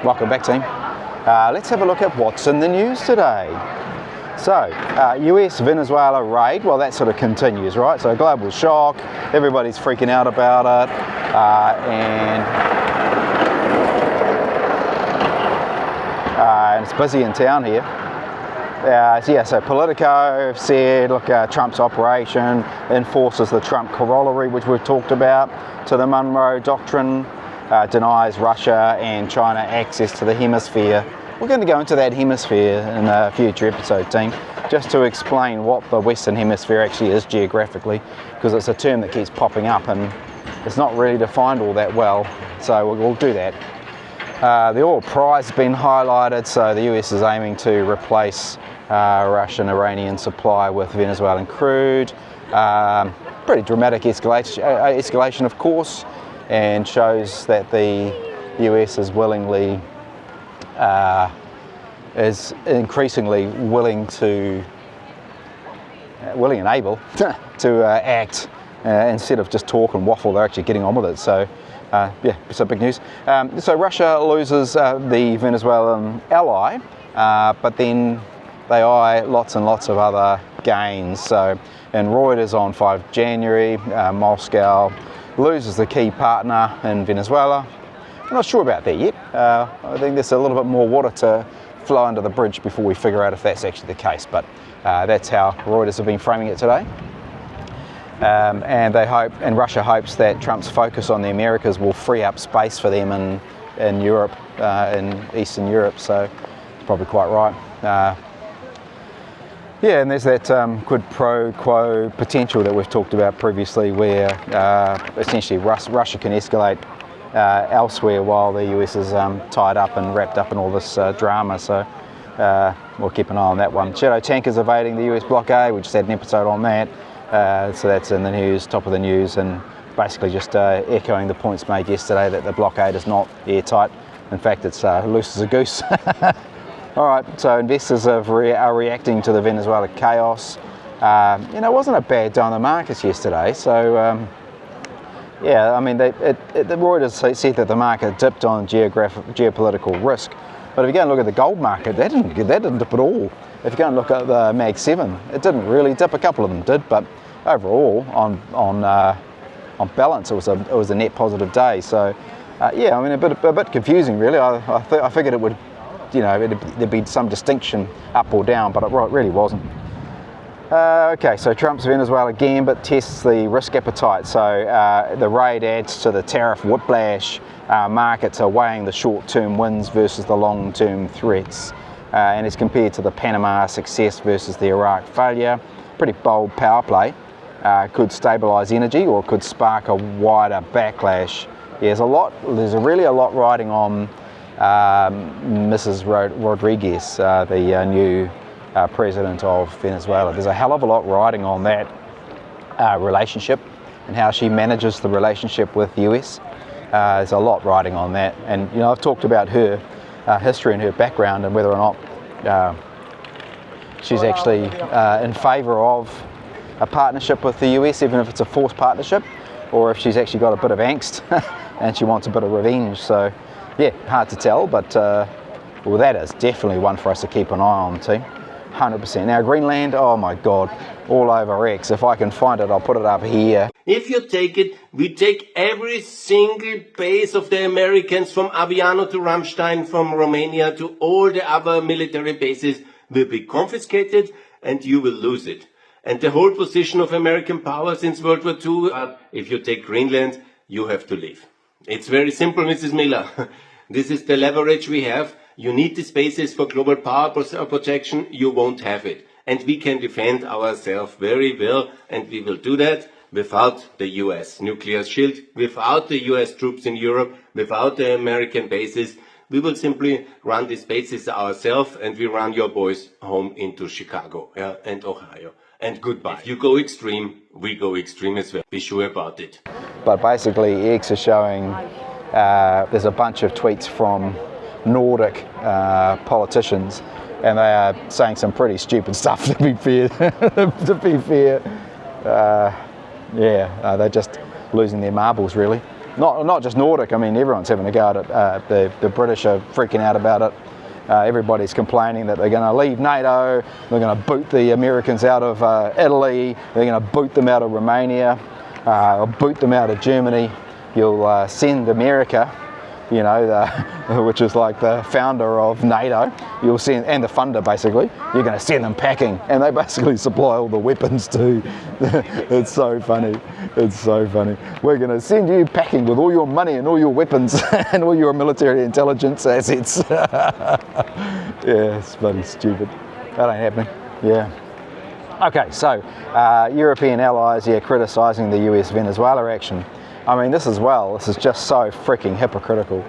Welcome back, team. Let's have a look at what's in the news today. So, US-Venezuela raid, well, that sort of continues, right? So, global shock, everybody's freaking out about it, and it's busy in town here. So Politico said, look, Trump's operation enforces the Trump corollary, which we've talked about, to the Monroe Doctrine, denies Russia and China access to the hemisphere. We're going to go into that hemisphere in a future episode, team, just to explain what the Western Hemisphere actually is geographically, because it's a term that keeps popping up and it's not really defined all that well, so we'll do that. The oil price has been highlighted, so the US is aiming to replace Russian Iranian supply with Venezuelan crude. Pretty dramatic escalation, of course, and shows that the US is increasingly willing and able to act instead of just talk and waffle. They're actually getting on with it. So. So big news. So Russia loses the Venezuelan ally, but then they eye lots and lots of other gains. So in Reuters on 5 January, Moscow loses the key partner in Venezuela. I'm not sure about that yet. I think there's a little bit more water to flow under the bridge before we figure out if that's actually the case, but that's how Reuters have been framing it today. And Russia hopes that Trump's focus on the Americas will free up space for them in Europe, in Eastern Europe. So it's probably quite right. And there's that quid pro quo potential that we've talked about previously, where essentially Russia can escalate elsewhere while the US is tied up and wrapped up in all this drama. So we'll keep an eye on that one. Shadow tankers evading the US blockade. We just had an episode on that. So that's in the news, top of the news, and basically just echoing the points made yesterday that the blockade is not airtight. In fact, it's loose as a goose. All right, so investors are reacting to the Venezuela chaos. It wasn't a bad day on the markets yesterday. So, I mean, the Reuters said that the market dipped on geopolitical risk. But if you go and look at the gold market, that didn't dip at all. If you go and look at the Mag 7, it didn't really dip. A couple of them did, but overall, on balance, it was a net positive day. So, I mean, a bit confusing, really. I figured it would, there'd be some distinction up or down, but it really wasn't. Okay, so Trump's Venezuela gambit tests the risk appetite. So the raid adds to the tariff whiplash. Markets are weighing the short-term wins versus the long-term threats. And it's compared to the Panama success versus the Iraq failure. Pretty bold power play. Could stabilise energy or could spark a wider backlash. There's really a lot riding on Mrs. Rodriguez, the new president of Venezuela. There's a hell of a lot riding on that relationship and how she manages the relationship with the US. There's a lot riding on that. And, I've talked about her history and her background and whether or not she's actually in favour of a partnership with the US, even if it's a forced partnership, or if she's actually got a bit of angst and she wants a bit of revenge. So, hard to tell, but that is definitely one for us to keep an eye on, team. 100%. Now, Greenland, oh my God, all over X. If I can find it, I'll put it up here. If you take it, we take every single base of the Americans, from Aviano to Ramstein, from Romania to all the other military bases, will be confiscated and you will lose it. And the whole position of American power since World War II, if you take Greenland, you have to leave. It's very simple, Mrs. Miller. This is the leverage we have. You need the spaces for global power projection. You won't have it. And we can defend ourselves very well, and we will do that without the US nuclear shield, without the US troops in Europe, without the American bases. We will simply run these bases ourselves, and we run your boys home into Chicago and Ohio. And goodbye. If you go extreme, we go extreme as well. Be sure about it. But basically, X is showing there's a bunch of tweets from Nordic politicians, and they are saying some pretty stupid stuff, to be fair. They're just losing their marbles, really. not just Nordic. I mean, everyone's having a go at it. The British are freaking out about it. Everybody's complaining that they're going to leave NATO, they're going to boot the Americans out of Italy, they're going to boot them out of Romania, or boot them out of Germany. You'll send America, you know, which is like the founder of NATO, you'll send, and the funder basically, you're going to send them packing, and they basically supply all the weapons too. It's so funny. It's so funny. We're going to send you packing with all your money and all your weapons and all your military intelligence assets. Yeah, it's bloody stupid. That ain't happening. Yeah. Okay, so European allies, criticising the US Venezuela action. I mean, this is just so freaking hypocritical,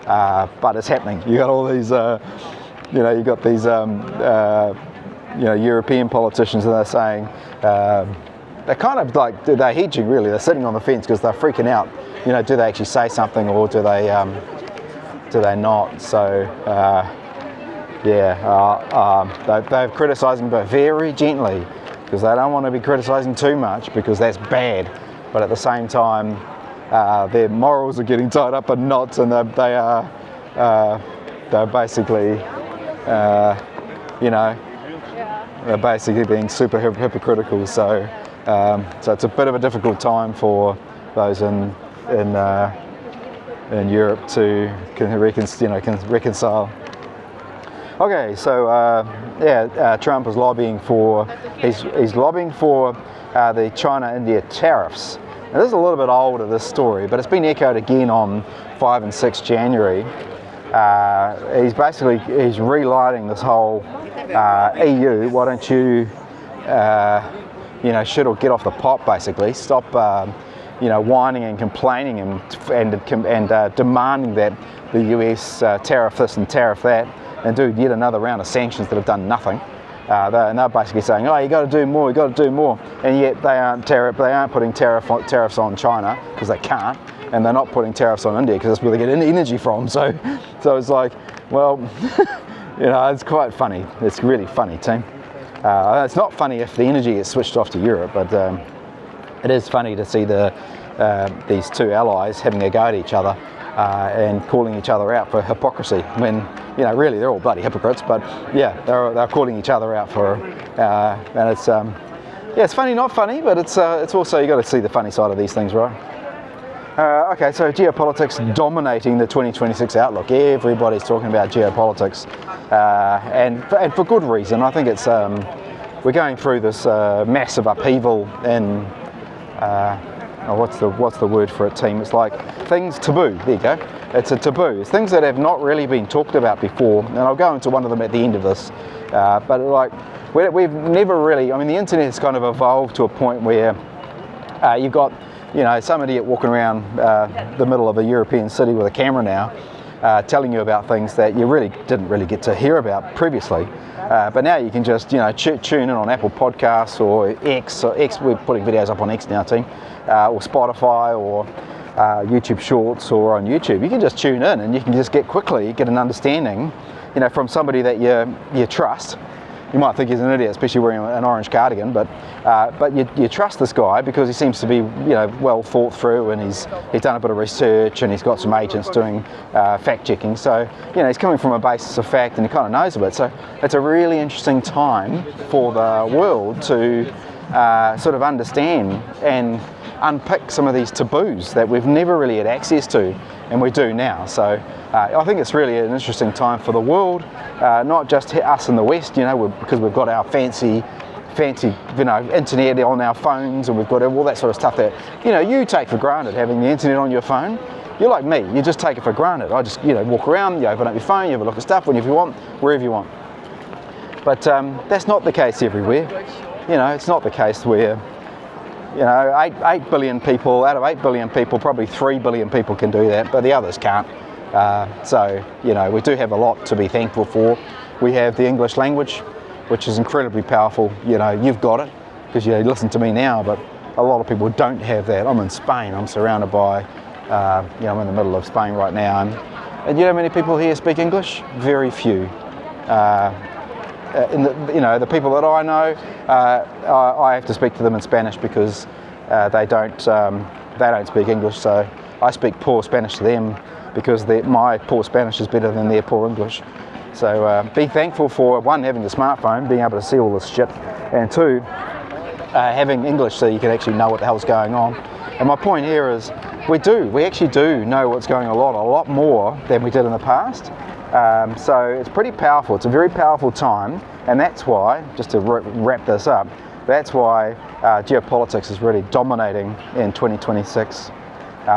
but it's happening. You got all these, you got these, European politicians, and they're saying, they're kind of like, they're hedging really. They're sitting on the fence because they're freaking out. You know, do they actually say something or do they not? So, they're criticising, but very gently, because they don't want to be criticising too much because that's bad. But at the same time, their morals are getting tied up in knots, and they're basically, they're basically being super hypocritical. So it's a bit of a difficult time for those in Europe to reconcile. Okay, so Trump is lobbying for he's lobbying for the China-India tariffs. Now, this is a little bit older, this story, but it's been echoed again on 5 and 6 January. He's relighting this whole EU. Why don't you, shit or get off the pot? Basically, stop, whining and complaining and demanding that the US tariff this and tariff that, and do yet another round of sanctions that have done nothing. And they're basically saying, oh, you got to do more, and yet they aren't putting tariffs on China because they can't, and they're not putting tariffs on India because that's where they get energy from. So it's like, well, it's quite funny. It's really funny, team. It's not funny if the energy gets switched off to Europe, but it is funny to see these two allies having a go at each other and calling each other out for hypocrisy when, really they're all bloody hypocrites, but yeah, they're calling each other out for, and it's, it's funny, not funny, but it's also, you got to see the funny side of these things, right? Okay, so geopolitics dominating the 2026 outlook. Everybody's talking about geopolitics, and for good reason. I think it's, we're going through this massive upheaval in, what's the word for it, team? It's like things taboo. There you go. It's a taboo. It's things that have not really been talked about before, and I'll go into one of them at the end of this. But like we've never really. I mean, the internet has kind of evolved to a point where you've got some idiot walking around the middle of a European city with a camera now, telling you about things that you really didn't really get to hear about previously. But now you can just tune in on Apple Podcasts or X. We're putting videos up on X now, team, or Spotify or YouTube Shorts or on YouTube. You can just tune in and you can just get an understanding, from somebody that you trust. You might think he's an idiot, especially wearing an orange cardigan, but you trust this guy because he seems to be well thought through, and he's done a bit of research, and he's got some agents doing fact checking. So he's coming from a basis of fact, and he kind of knows a bit. So it's a really interesting time for the world to sort of understand and unpick some of these taboos that we've never really had access to, and we do now. So I think it's really an interesting time for the world, not just us in the West, because we've got our fancy internet on our phones, and we've got all that sort of stuff that you take for granted, having the internet on your phone. You're like me, you just take it for granted. I just walk around, you open up your phone, you have a look at stuff whenever you want, wherever you want. But that's not the case everywhere. It's not the case where 8 billion people, out of 8 billion people, probably 3 billion people can do that, but the others can't. So we do have a lot to be thankful for. We have the English language, which is incredibly powerful. You've got it, because you listen to me now, but a lot of people don't have that. I'm in Spain, I'm surrounded by, I'm in the middle of Spain right now, and how many people here speak English? Very few. The people that I know, I have to speak to them in Spanish because they don't speak English. So I speak poor Spanish to them because my poor Spanish is better than their poor English. So be thankful for, one, having a smartphone, being able to see all this shit, and two, having English so you can actually know what the hell's going on. And my point here is we actually do know what's going on a lot more than we did in the past. So it's pretty powerful. It's a very powerful time, and that's why, just to wrap this up, that's why geopolitics is really dominating in 2026.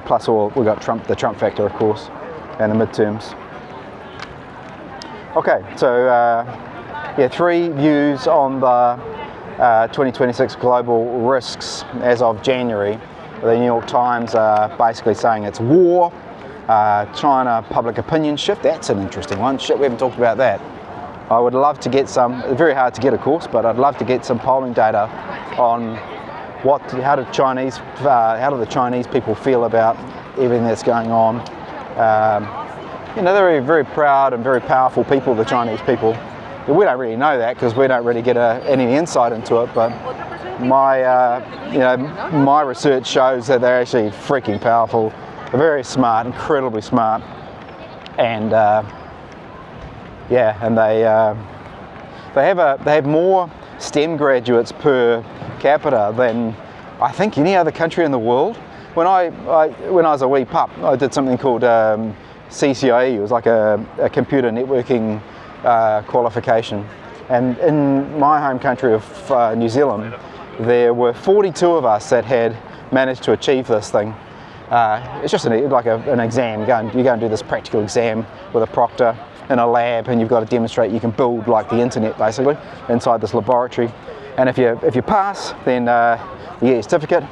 Plus we've got the Trump factor, of course, and the midterms. Okay, so three views on the 2026 global risks as of January. The New York Times are basically saying it's war. China public opinion shift, that's an interesting one. Shit, we haven't talked about that. I would love to get some, very hard to get of course, but I'd love to get some polling data on how do the Chinese people feel about everything that's going on. They're very, very proud and very powerful people, the Chinese people. We don't really know that because we don't really get any insight into it, but my research shows that they're actually freaking powerful. They're very smart, incredibly smart, and they have more STEM graduates per capita than I think any other country in the world. When I was a wee pup, I did something called CCIE. It was like a computer networking qualification, and in my home country of New Zealand, there were 42 of us that had managed to achieve this thing. It's just an exam. You go and do this practical exam with a proctor in a lab, and you've got to demonstrate you can build like the internet basically inside this laboratory. And if you pass, then you get your certificate.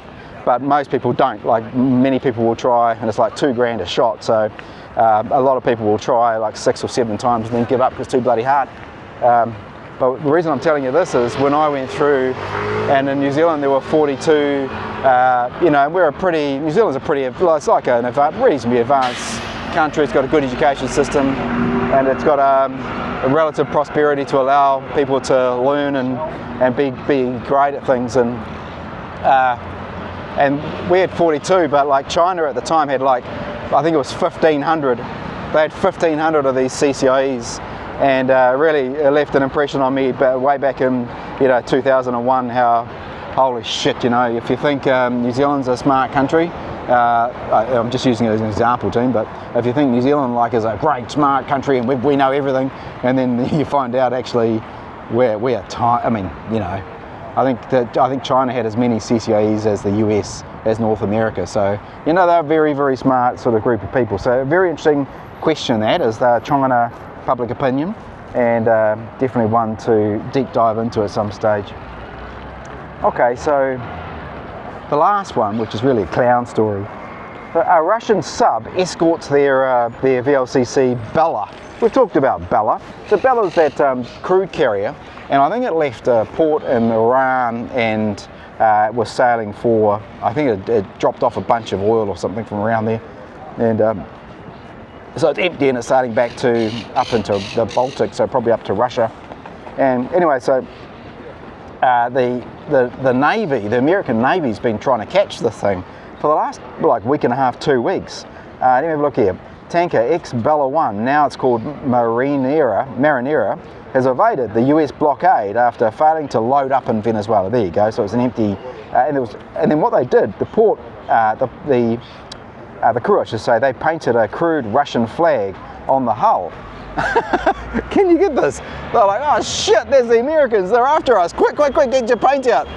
But most people don't. Like many people will try, and it's like $2,000 a shot. So a lot of people will try like 6 or 7 times and then give up because it's too bloody hard. But the reason I'm telling you this is when I went through, and in New Zealand there were 42. New Zealand's it's like a reasonably advanced country. It's got a good education system, and it's got a relative prosperity to allow people to learn and be great at things. And we had 42, but like China at the time had I think it was 1,500. They had 1,500 of these CCIEs, and really left an impression on me way back in 2001. How holy shit, if you think New Zealand's a smart country, I'm just using it as an example, team, but if you think New Zealand is a great smart country and we know everything, and then you find out actually we're tiny. I think China had as many CCIEs as the US, as North America. So, they're a very, very smart sort of group of people. So a very interesting question that is the China public opinion, and definitely one to deep dive into at some stage. Okay, so the last one, which is really a clown story. A Russian sub escorts their VLCC Bella. We've talked about Bella. So Bella's that crude carrier, and I think it left a port in Iran and was sailing for, I think it dropped off a bunch of oil or something from around there. And so it's empty and it's sailing back up into the Baltic, so probably up to Russia. And anyway, so the Navy, the American Navy's been trying to catch this thing for the last week and a half, 2 weeks. Let me have a look here. Tanker ex-Bella 1, now it's called Marinera, has evaded the US blockade after failing to load up in Venezuela. There you go. So it's an empty, and then what they did, the port, the crew, I should say, they painted a crude Russian flag on the hull. Can you get this? They're like, oh shit, there's the Americans, they're after us, quick, get your paint out.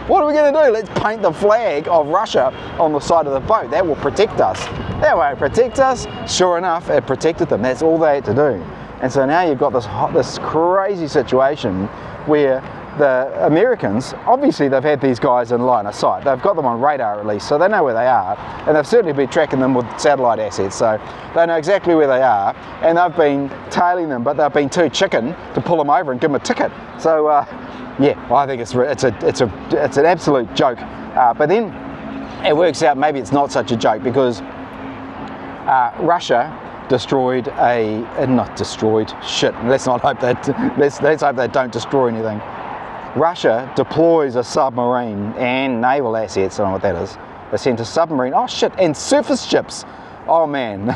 What are we going to do? Let's paint the flag of Russia on the side of the boat. That will protect us. That won't protect us. Sure enough, it protected them. That's all they had to do. And so now you've got this crazy situation where the Americans, obviously they've had these guys in line of sight. They've got them on radar at least, so they know where they are. And they've certainly been tracking them with satellite assets, so they know exactly where they are. And they've been tailing them, but they've been too chicken to pull them over and give them a ticket. So I think it's an absolute joke. But then it works out maybe it's not such a joke, because Russia destroyed let's hope they don't destroy anything. Russia deploys a submarine and naval assets, I don't know what that is, They sent a submarine. Oh shit, and surface ships. Oh man.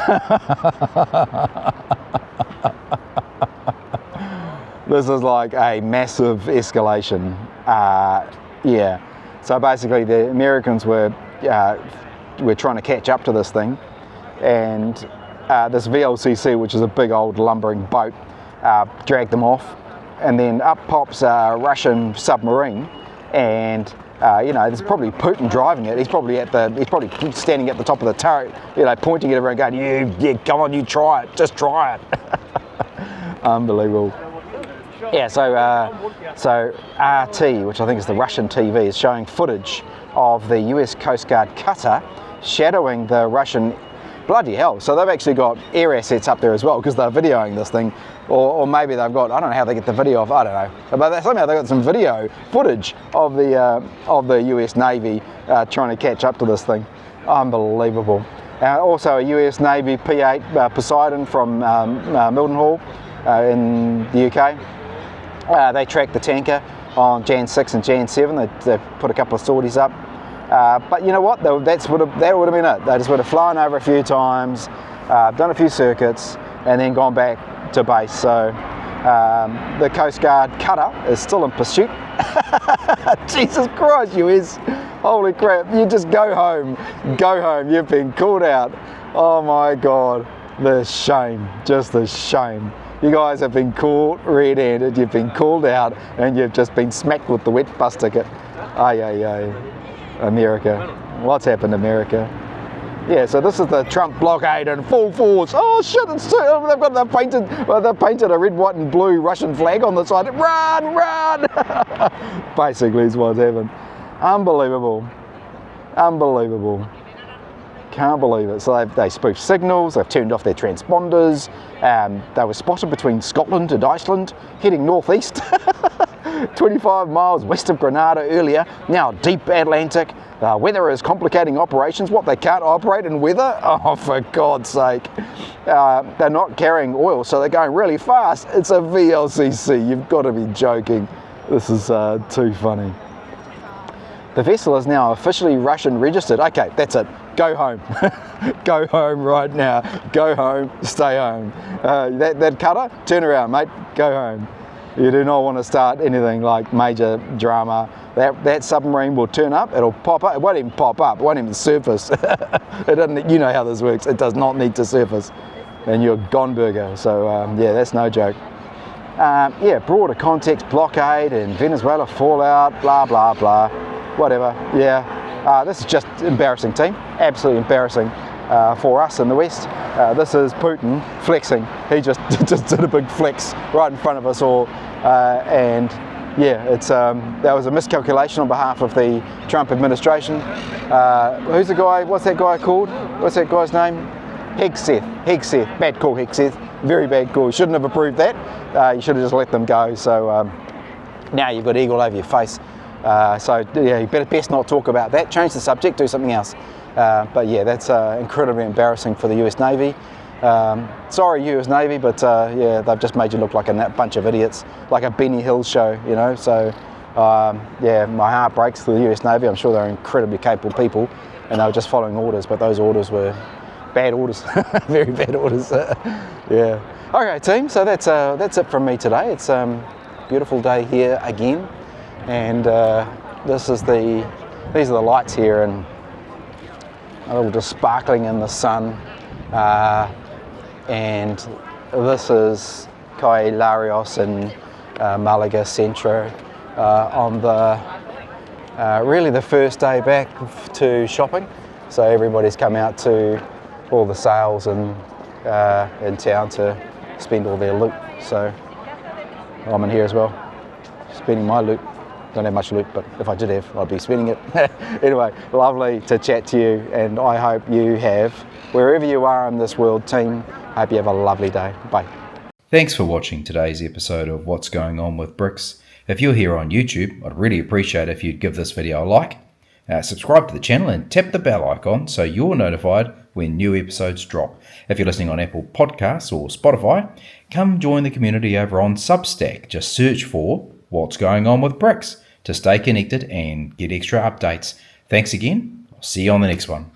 This is like a massive escalation. Yeah. So basically the Americans were trying to catch up to this thing, and this VLCC, which is a big old lumbering boat, dragged them off, and then up pops a Russian submarine, and there's probably Putin driving it. He's probably standing at the top of the turret, pointing at everyone, going, "Yeah, come on, you try it, just try it." Unbelievable. Yeah, so RT, which I think is the Russian TV, is showing footage of the US Coast Guard cutter shadowing the Russian. Bloody hell, so they've actually got air assets up there as well, because they're videoing this thing, or maybe they've got, I don't know how they get the video off, I don't know, but somehow they've got some video footage of the US Navy trying to catch up to this thing. Unbelievable. Also a US Navy P8 Poseidon from Mildenhall in the UK. They tracked the tanker on Jan 6 and Jan 7, they put a couple of sorties up. But you know what, that would have been it. They just would have flown over a few times, done a few circuits, and then gone back to base. So the Coast Guard cutter is still in pursuit. Jesus Christ, US. Holy crap, you just go home, you've been called out. Oh my God, the shame, just the shame. You guys have been caught red-handed, you've been called out, and you've just been smacked with the wet bus ticket. America. What's happened, America? Yeah, so this is the Trump blockade in full force. Oh shit, they've painted a red, white and blue Russian flag on the side. Run! Basically is what's happened. Unbelievable. Can't believe it. So they spoofed signals, they've turned off their transponders. They were spotted between Scotland and Iceland, heading northeast. 25 miles west of Grenada earlier, now deep Atlantic. Weather is complicating operations. What, they can't operate in weather? Oh, for God's sake. They're not carrying oil, so they're going really fast. It's a VLCC, you've got to be joking. This is too funny. The vessel is now officially Russian registered. Okay, that's it. Go home. Go home right now. Go home, stay home. That cutter, turn around, mate. Go home. You do not want to start anything like major drama. That submarine will turn up, it'll pop up, it won't even pop up, it won't even surface. It doesn't, you know how this works, it does not need to surface. And you're gone burger, so yeah, that's no joke. Yeah, broader context, blockade and Venezuela fallout, blah, blah, blah, whatever, yeah. This is just embarrassing, team, absolutely embarrassing for us in the West. This is Putin flexing. He just did a big flex right in front of us all, and yeah, it's that was a miscalculation on behalf of the Trump administration. Who's the guy? What's that guy called? What's that guy's name? Hegseth. Bad call, Hegseth. Very bad call. You shouldn't have approved that. You should have just let them go. So now you've got eagle over your face. So yeah, you best not talk about that. Change the subject, do something else. But yeah, that's incredibly embarrassing for the US Navy. Sorry, US Navy, but yeah, they've just made you look like a bunch of idiots, like a Benny Hill show, you know. So yeah, my heart breaks for the US Navy. I'm sure they're incredibly capable people, and they were just following orders, but those orders were bad orders, very bad orders. Yeah. Okay, team. So that's it from me today. It's a beautiful day here again, and these are the lights here, and a little just sparkling in the sun. And this is Cayo Larios in Malaga Centro on the really the first day back to shopping. So everybody's come out to all the sales and in town to spend all their loot. So I'm in here as well, spending my loot. Don't have much loot, but if I did have, I'd be spending it. Anyway, lovely to chat to you, and I hope you have, wherever you are in this world, team, I hope you have a lovely day. Bye. Thanks for watching today's episode of What's Going On with BRICS. If you're here on YouTube, I'd really appreciate if you'd give this video a like, subscribe to the channel and tap the bell icon so you're notified when new episodes drop. If you're listening on Apple Podcasts or Spotify, come join the community over on Substack. Just search for What's Going On with BRICS to stay connected and get extra updates. Thanks again. I'll see you on the next one.